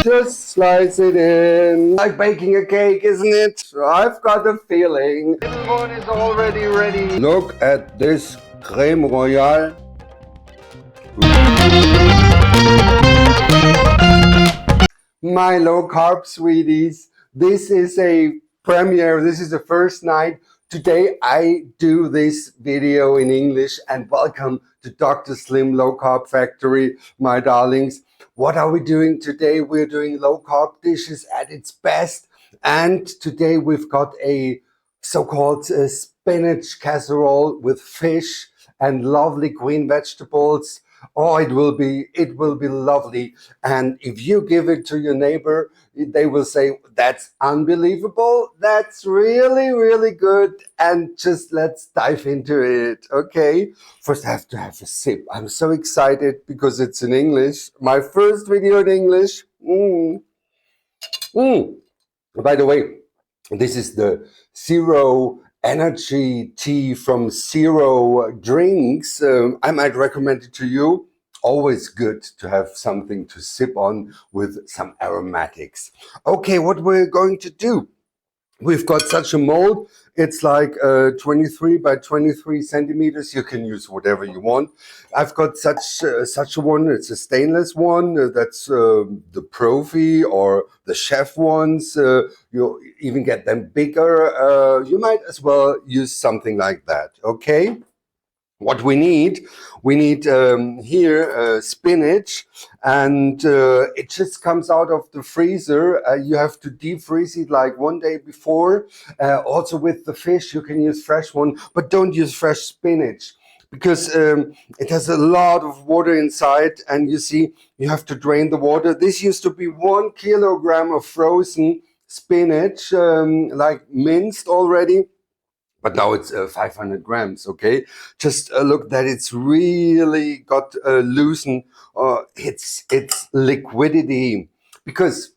Just slice it in. Like baking a cake, isn't it? I've got a feeling. Little one is already ready. Look at this crème royale. My low carb sweeties. This is a premiere. This is the first night. Today I do this video in English, and welcome to Dr. Slim Low Carb Factory, my darlings. What are we doing today? We're doing low carb dishes at its best. And today we've got a so-called spinach casserole with fish and lovely green vegetables. Oh, it will be lovely. And if you give it to your neighbor, they will say, that's unbelievable. That's really, really good. And just let's dive into it. Okay. First, I have to have a sip. I'm so excited because it's in English. My first video in English. By the way, this is the zero energy tea from Zero Drinks. I might recommend it to you. Always good to have something to sip on with some aromatics. Okay, what we're going to do. We've got such a mold. It's like 23 by 23 centimeters. You can use whatever you want. I've got such a one. It's a stainless one. That's the Profi or the chef ones. You even get them bigger. You might as well use something like that. Okay. What we need here spinach, and it just comes out of the freezer. You have to defreeze it like 1 day before. Also with the fish, you can use fresh one, but don't use fresh spinach because it has a lot of water inside, and you see, you have to drain the water. This used to be 1 kilogram of frozen spinach, like minced already. But now it's 500 grams, okay? Just look that it's really got loosened its liquidity. Because,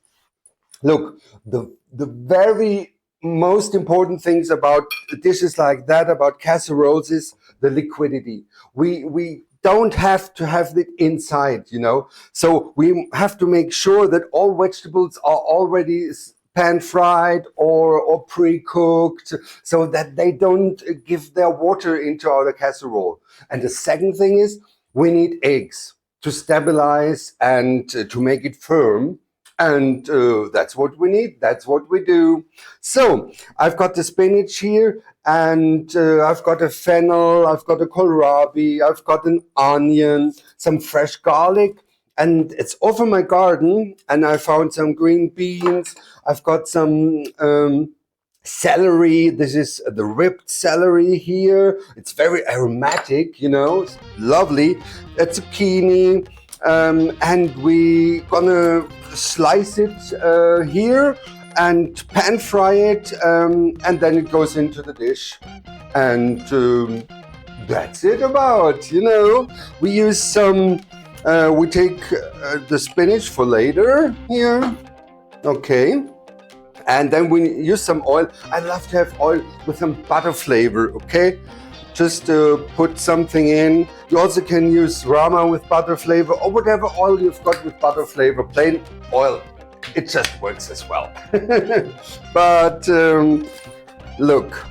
look, the very most important things about dishes like that, about casseroles, is the liquidity. We don't have to have it inside, you know? So we have to make sure that all vegetables are already pan-fried or pre-cooked, so that they don't give their water into our casserole. And the second thing is, we need eggs to stabilize and to make it firm. And that's what we need. That's what we do. So I've got the spinach here, and I've got a fennel, I've got a kohlrabi, I've got an onion, some fresh garlic. And it's off in my garden, and I found some green beans. I've got some celery. This is the ripped celery here. It's very aromatic, you know, it's lovely. A zucchini, and we gonna slice it here and pan fry it, and then it goes into the dish. And that's it about, you know. We use some. We take the spinach for later here, okay, and then we use some oil. I love to have oil with some butter flavor, okay, just put something in. You also can use Rama with butter flavor, or whatever oil you've got with butter flavor, plain oil, it just works as well. But look,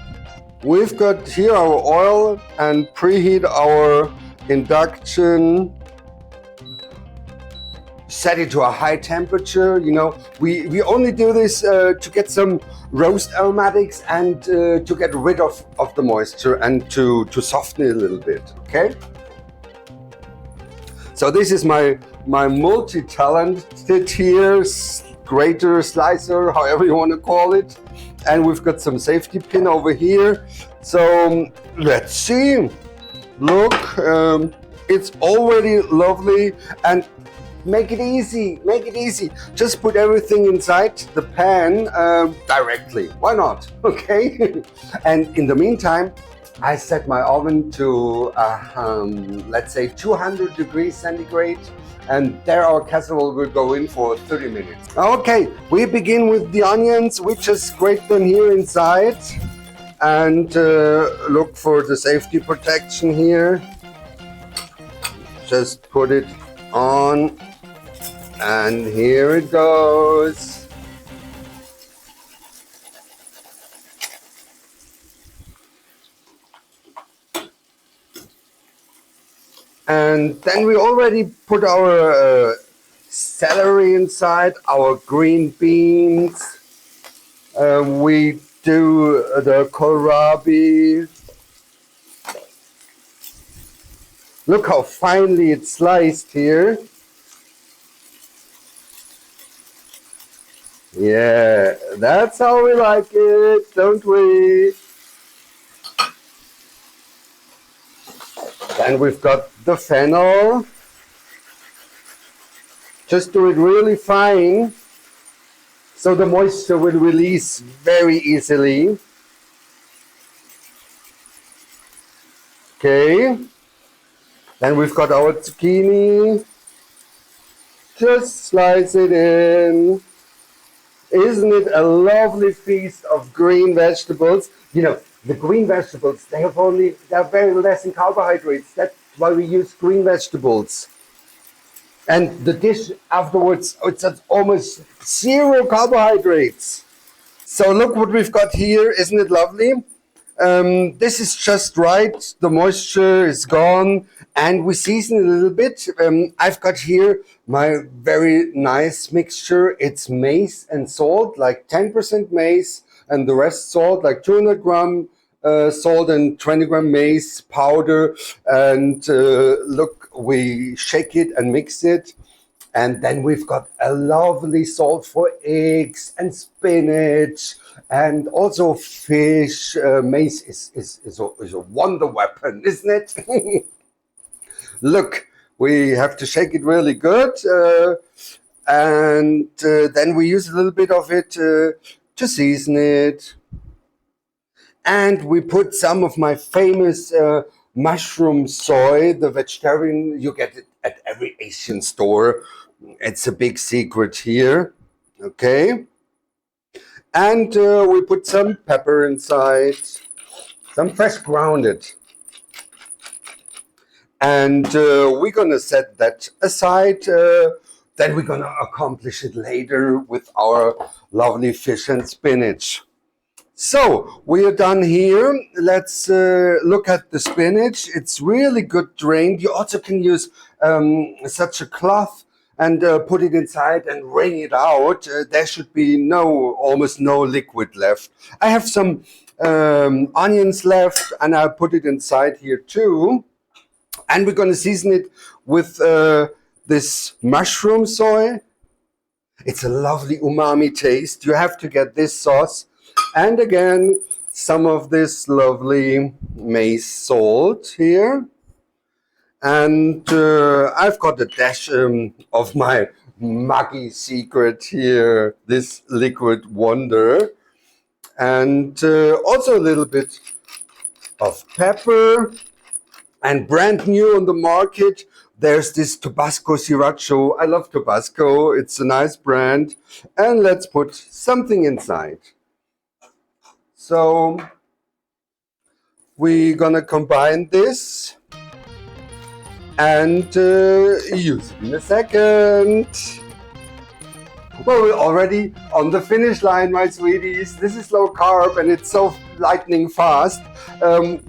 we've got here our oil, and preheat our induction. Set it to a high temperature. You know, we only do this to get some roast aromatics and to get rid of the moisture and to soften it a little bit, okay? So this is my multi-talented here, grater, slicer, however you want to call it. And we've got some safety pin over here. So let's see. Look, it's already lovely. And make it easy, make it easy. Just put everything inside the pan directly. Why not? Okay. And in the meantime, I set my oven to, let's say 200 degrees centigrade. And there our casserole will go in for 30 minutes. Okay, we begin with the onions. We just scrape them here inside. And look for the safety protection here. Just put it on, and here it goes. And then we already put our celery inside, our green beans. We do the kohlrabi. Look how finely it's sliced here. Yeah, that's how we like it, don't we? Then we've got the fennel. Just do it really fine, so the moisture will release very easily. Okay. Then we've got our zucchini. Just slice it in. Isn't it a lovely feast of green vegetables? You know, the green vegetables, they're very less in carbohydrates. That's why we use green vegetables. And the dish afterwards, it's almost zero carbohydrates. So look what we've got here. Isn't it lovely? This is just right. The moisture is gone, and we season a little bit. I've got here my very nice mixture. It's maize and salt, like 10% maize, and the rest salt, like 200 gram salt and 20 gram maize powder. And look, we shake it and mix it. And then we've got a lovely salt for eggs and spinach and also fish. Maize is a wonder weapon, isn't it? Look, we have to shake it really good. And then we use a little bit of it to season it. And we put some of my famous mushroom soy, the vegetarian, you get it at every Asian store. It's a big secret here, okay? And we put some pepper inside, some fresh grounded. And we're gonna set that aside. Then we're gonna accomplish it later with our lovely fish and spinach. So we are done here. Let's look at the spinach. It's really good drained. You also can use such a cloth and put it inside and wring it out. There should be almost no liquid left. I have some onions left, and I put it inside here too. And we're going to season it with this mushroom soy. It's a lovely umami taste. You have to get this sauce. And again, some of this lovely maize salt here. And I've got a dash of my Maggi secret here, this liquid wonder. And also a little bit of pepper. And brand new on the market, there's this Tabasco Sriracha. I love Tabasco. It's a nice brand. And let's put something inside. So we're gonna combine this and use it in a second. Well, we're already on the finish line, my sweeties. This is low carb and it's so lightning fast.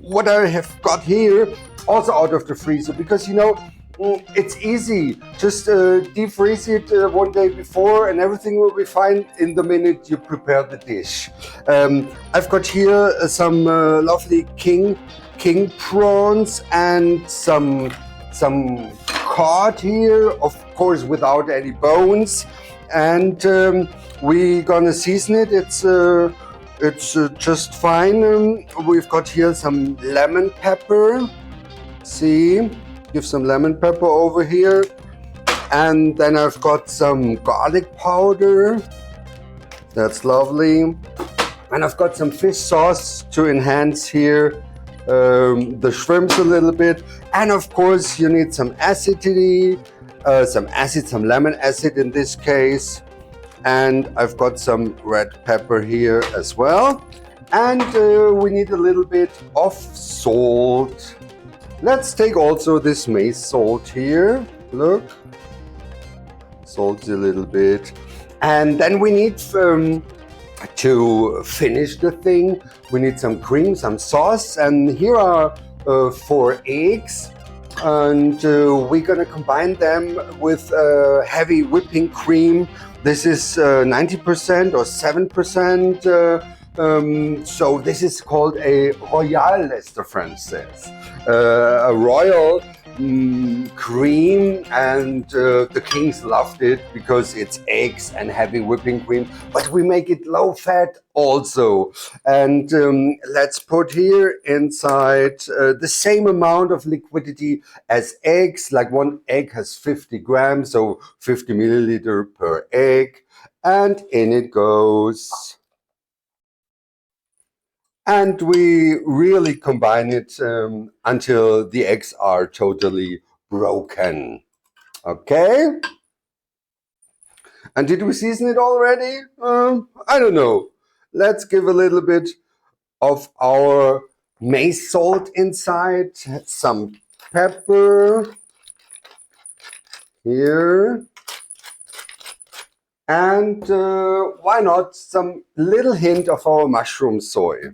What I have got here, also out of the freezer, because you know, it's easy. Just defreeze it one day before and everything will be fine in the minute you prepare the dish. I've got here some lovely king prawns and some cod here, of course without any bones. And we're gonna season it. It's just fine. We've got here some lemon pepper. See? Give some lemon pepper over here, and then I've got some garlic powder. That's lovely. And I've got some fish sauce to enhance here the shrimps a little bit. And of course you need some acidity, some lemon acid in this case. And I've got some red pepper here as well. And we need a little bit of salt. Let's take also this maize salt here. Look, salt a little bit. And then we need to finish the thing, we need some cream, some sauce, and here are 4 eggs, and we're gonna combine them with heavy whipping cream. This is 90% or 7%, so this is called a royale, as the French says, a royal cream, and the kings loved it because it's eggs and heavy whipping cream, but we make it low fat also. And let's put here inside the same amount of liquidity as eggs, like 1 egg has 50 grams, so 50 milliliter per egg, and in it goes. And we really combine it until the eggs are totally broken. Okay? And did we season it already? I don't know. Let's give a little bit of our maize salt inside, some pepper here, and why not some little hint of our mushroom soy.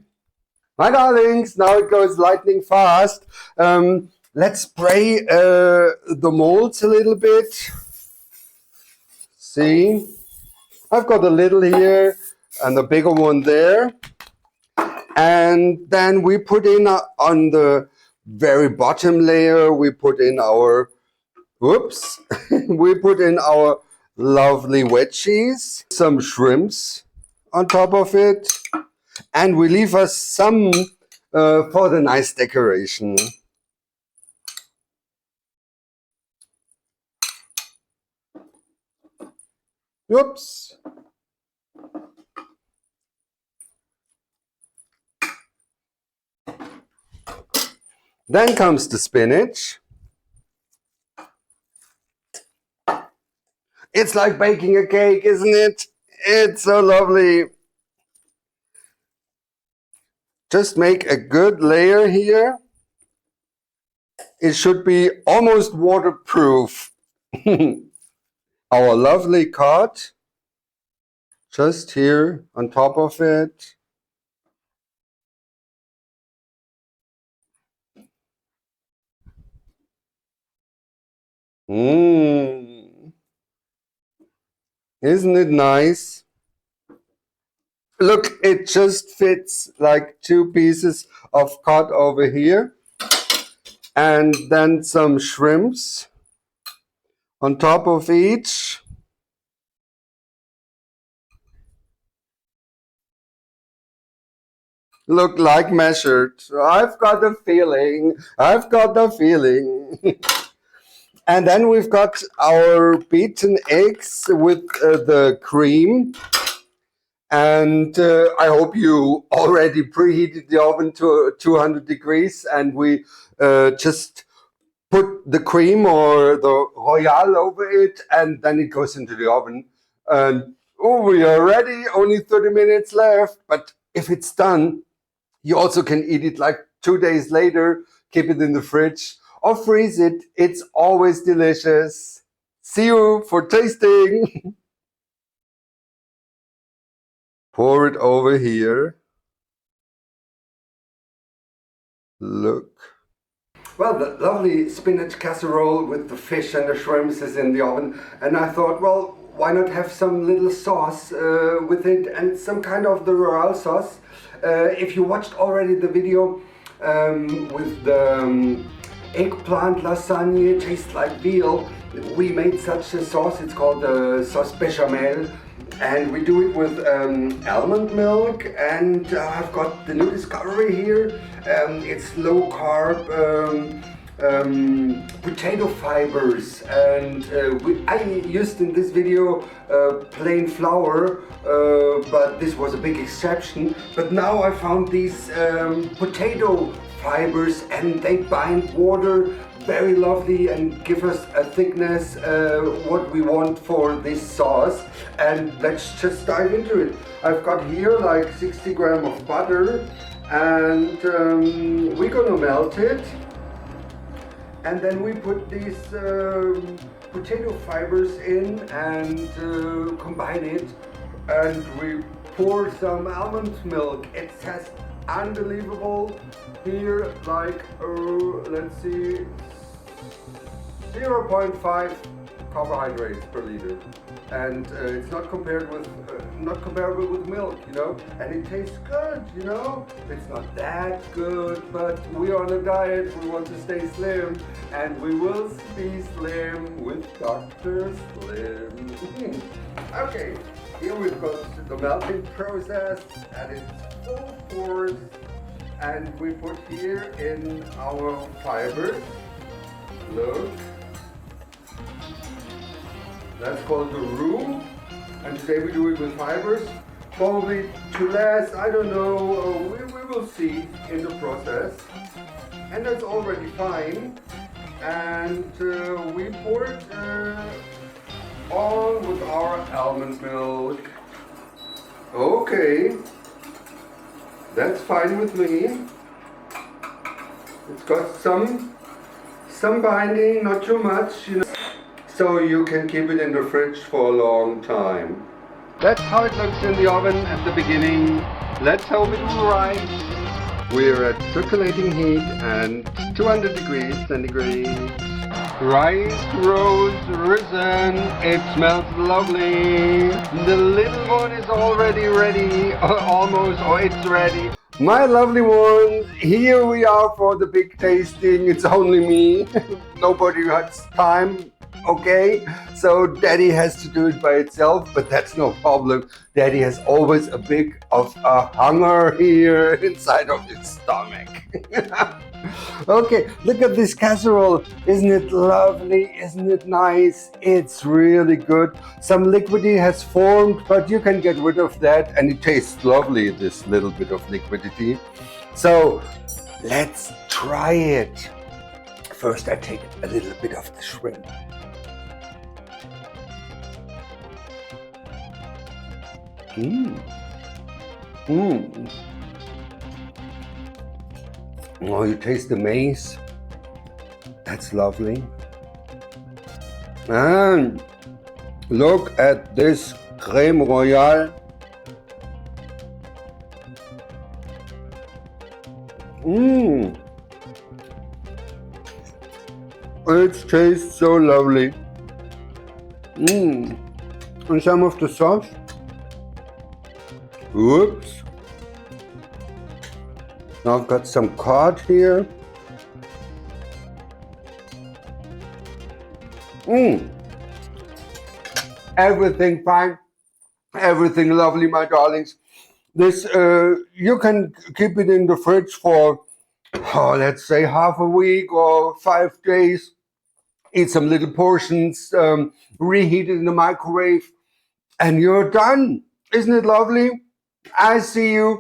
My darlings, now it goes lightning fast. Let's spray the molds a little bit. See, I've got a little here and a bigger one there. And then we put in on the very bottom layer, we put in our, whoops, we put in our lovely veggies, some shrimps on top of it. And we leave us some for the nice decoration. Whoops. Then comes the spinach. It's like baking a cake, isn't it? It's so lovely. Just make a good layer here. It should be almost waterproof. Our lovely cod, just here on top of it. Isn't it nice? Look, it just fits like 2 pieces of cod over here. And then some shrimps on top of each. Look like measured. I've got a feeling. I've got a feeling. And then we've got our beaten eggs with the cream. And I hope you already preheated the oven to 200 degrees, and we just put the cream or the royale over it, and then it goes into the oven. And oh, we are ready, only 30 minutes left. But if it's done, you also can eat it like 2 days later, keep it in the fridge or freeze it. It's always delicious. See you for tasting. Pour it over here. Look. Well, the lovely spinach casserole with the fish and the shrimps is in the oven. And I thought, well, why not have some little sauce with it, and some kind of the royale sauce. If you watched already the video with the eggplant lasagne, tastes like veal, we made such a sauce. It's called sauce bechamel. And we do it with almond milk, and I've got the new discovery here. It's low carb potato fibers, and I used in this video plain flour, but this was a big exception. But now I found these potato fibers, and they bind water very lovely and give us a thickness what we want for this sauce. And let's just dive into it. I've got here like 60 grams of butter, and we're gonna melt it, and then we put these potato fibers in and combine it, and we pour some almond milk. It has unbelievable here, like let's see, 0.5 carbohydrates per liter, and it's not comparable with milk, you know, and it tastes good, you know. It's not that good, but we're on a diet, we want to stay slim, and we will be slim with Dr. Slim. Okay, here we've got the melting process, and it's full force, and we put here in our fibers. Look, that's called the roux, and today we do it with fibers. Probably to less, I don't know, we will see in the process. And that's already fine. And we pour it on with our almond milk. Okay, that's fine with me. It's got some binding, not too much, you know, so you can keep it in the fridge for a long time. That's how it looks in the oven at the beginning. Let's hope it will rise. We're at circulating heat and 200 degrees centigrade. Rice rose risen. It smells lovely. The little one is already ready, almost, or it's ready. My lovely ones, here we are for the big tasting. It's only me. Nobody has time. Okay, so Daddy has to do it by itself, but that's no problem. Daddy has always a bit of a hunger here inside of his stomach. Okay, look at this casserole. Isn't it lovely? Isn't it nice? It's really good. Some liquidity has formed, but you can get rid of that, and it tastes lovely, this little bit of liquidity. So let's try it. First, I take a little bit of the shrimp. Oh, you taste the maize. That's lovely. And look at this creme royale. It tastes so lovely. And some of the sauce. Whoops. Now I've got some cod here. Everything fine. Everything lovely, my darlings. This, you can keep it in the fridge for, let's say half a week or 5 days. Eat some little portions, reheat it in the microwave, and you're done. Isn't it lovely? I see you